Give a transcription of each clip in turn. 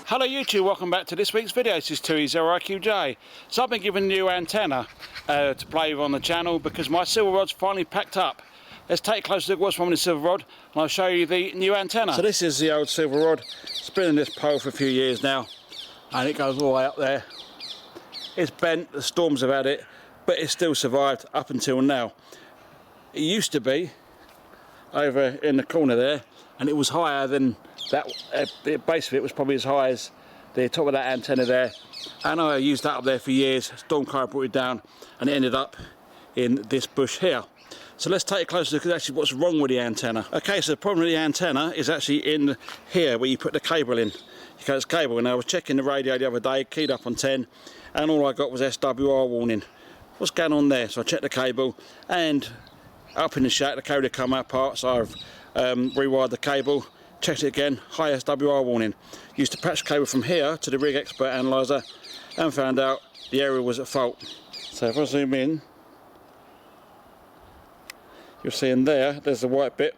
Hello YouTube, welcome back to this week's video. This is 2E0IQJ. So I've been given a new antenna to play with on the channel because my silver rod's finally packed up. Let's take a closer look at what's wrong with the silver rod and I'll show you the new antenna. So this is the old silver rod. It's been in this pole for a few years now and it goes all the way up there. It's bent, the storms have had it, but it's still survived up until now. It used to be over in the corner there and it was higher than that. The base of it was probably as high as the top of that antenna there, and I used that up there for years. Storm current brought it down and it ended up in this bush here. So let's take a closer look at actually what's wrong with the antenna. Okay, so the problem with the antenna is actually in here where you put the cable in. You got this cable, and I was checking the radio the other day, keyed up on 10, and all I got was SWR warning. What's going on there? So I checked the cable, and up in the shack the cable had come apart, so I've rewired the cable, checked it again, high SWR warning. Used to patch cable from here to the Rig Expert analyzer and found out the area was at fault. So if I zoom in, you'll see in there's the white bit,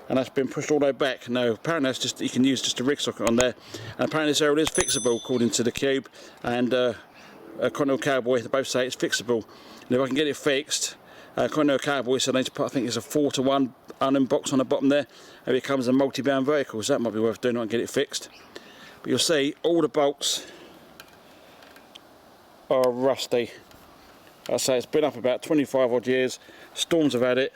and that's been pushed all the way back. Now apparently that's just, you can use just a rig socket on there, and apparently this area is fixable according to the Cube and Continental Cowboy. They both say it's fixable, and if I can get it fixed, Continental Cowboy said I need to put, I think it's a 4-to-1 unknown box on the bottom there, and it becomes a multi-band vertical, so that might be worth doing and get it fixed. But you'll see all the bolts are rusty. I say it's been up about 25 odd years, storms have had it,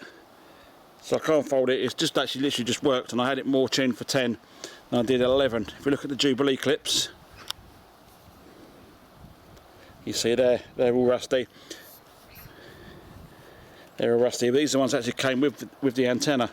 so I can't fold it. It's just actually literally just worked, and I had it more tuned for 10 than I did 11. If we look at the Jubilee clips, you see they're all rusty. They're rusty, but these are the ones that actually came with the antenna.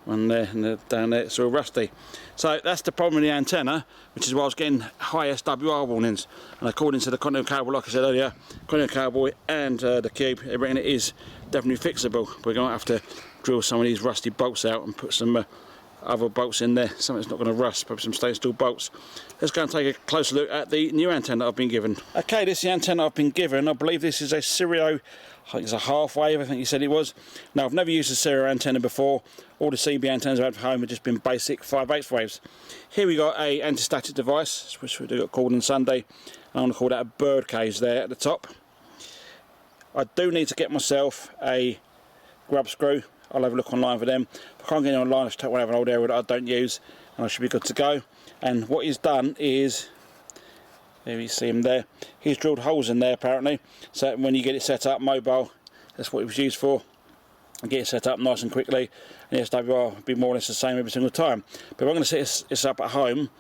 One there and they're down there, it's all rusty. So that's the problem with the antenna, which is why I was getting high SWR warnings. And according to the Continental Cowboy, like I said earlier, Continental Cowboy and the Cube, they reckon it is definitely fixable. We're going to have to drill some of these rusty bolts out and put some other bolts in there, something that's not going to rust, probably some stainless steel bolts. Let's go and take a closer look at the new antenna I've been given. Okay, this is the antenna I've been given. I believe this is a stereo, I think it's a half wave, I think you said it was. Now I've never used a stereo antenna before. All the CB antennas I've had for home have just been basic 5/8 waves. Here we got a anti-static device, which we got called on Sunday. I'm going to call that a bird cage there at the top. I do need to get myself a grub screw. I'll have a look online for them. If I can't get it online, I'll just take one out of an old area that I don't use, and I should be good to go. And what he's done is, there you see him there, he's drilled holes in there apparently, so when you get it set up mobile, that's what it was used for, and get it set up nice and quickly, and the SWR will be more or less the same every single time. But if I'm going to set this up at home,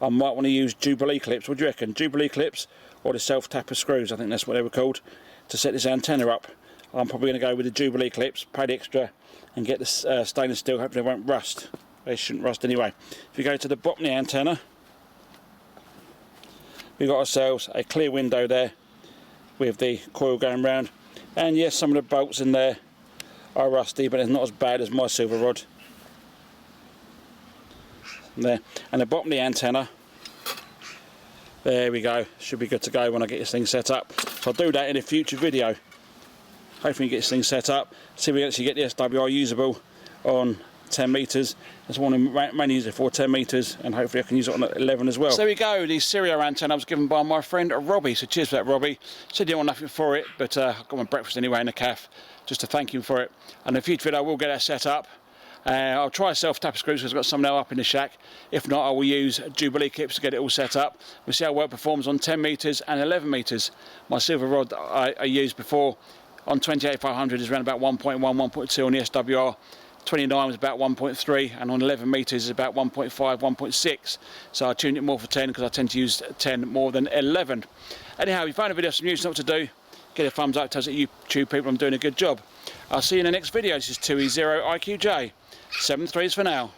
I might want to use Jubilee clips. What do you reckon? Jubilee clips or the self-tapper screws, I think that's what they were called, to set this antenna up. I'm probably going to go with the Jubilee clips, pay the extra, and get this stainless steel. Hopefully they won't rust. They shouldn't rust anyway. If you go to the bottom of the antenna, we've got ourselves a clear window there with the coil going round. And yes, some of the bolts in there are rusty, but it's not as bad as my silver rod. There. And the bottom of the antenna, there we go. Should be good to go when I get this thing set up. So I'll do that in a future video. Hopefully get this thing set up, see if we can actually get the SWR usable on 10 metres. That's one I mainly use it for 10 metres, and hopefully I can use it on 11 as well. So there we go, the stereo antenna was given by my friend Robbie, so cheers for that, Robbie. Said he didn't want nothing for it, but I got my breakfast anyway in the cafe, just to thank him for it. And in a future video I will get that set up. I'll try self-tapper screws because I've got some now up in the shack. If not, I will use Jubilee clips to get it all set up. We'll see how it performs on 10 metres and 11 metres. My silver rod I used before on 28-500 is around about 1.1, 1.2 on the SWR. 29 was about 1.3, and on 11 metres is about 1.5, 1.6. So I tuned it more for 10 because I tend to use 10 more than 11. Anyhow, if you found a video of some use, know what to do. Get a thumbs up, tells you YouTube people I'm doing a good job. I'll see you in the next video. This is 2E0IQJ. 7 threes for now.